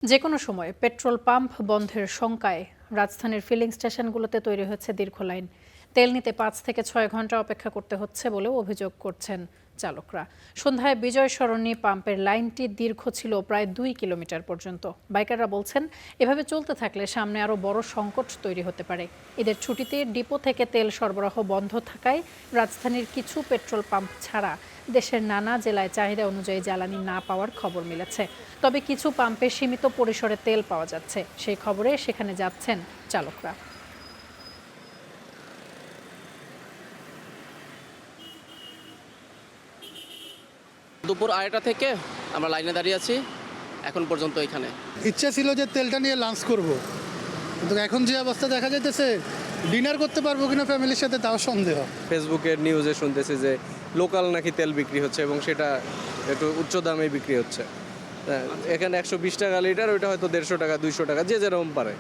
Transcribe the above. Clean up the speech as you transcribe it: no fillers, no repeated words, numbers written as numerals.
যেকোনো সময় petrol pump বন্ধের শঙ্কায় রাজধানীর ফিলিং স্টেশনগুলোতে তৈরি হয়েছে দীর্ঘ লাইন। তেল নিতে ৫ থেকে ৬ ঘন্টা অপেক্ষা করতে হচ্ছে বলেও অভিযোগ করছেন চালকরা। সন্ধ্যায় বিজয় সরণি পাম্পের লাইনটি দীর্ঘ ছিল প্রায় ২ কিলোমিটার পর্যন্ত। বাইকাররা বলছেন, এভাবে চলতে থাকলে সামনে আরও বড় সংকট তৈরি হতে পারে। ঈদের ছুটিতে ডিপো থেকে তেল সরবরাহ বন্ধ থাকায় রাজধানীর কিছু পেট্রোল পাম্প ছাড়া দেশের নানা জেলায় চাহিদা অনুযায়ী জ্বালানি না পাওয়ার খবর মিলেছে। তবে কিছু পাম্পে সীমিত পরিসরে তেল পাওয়া যাচ্ছে। সেই খবরে সেখানে যাচ্ছেন চালকরা। দুপুর ২:৩০ থেকে আমরা লাইনে দাঁড়িয়ে আছি এখন পর্যন্ত। এখানে ইচ্ছা ছিল যে তেলটা নিয়ে লাঞ্চ করব, কিন্তু এখন যে অবস্থা দেখা যাইতেছে ডিনার করতে পারবো কিনা ফ্যামিলির সাথে তাও সন্দেহ। ফেসবুকের নিউজে শুনতেছি যে লোকাল নাকি তেল বিক্রি হচ্ছে এবং সেটা একটু উচ্চ দামে বিক্রি হচ্ছে। এখানে ১২০ টাকা লিটার, ওইটা হয়তো ১৫০ টাকা ২০০ টাকা যে যেরকম পারে।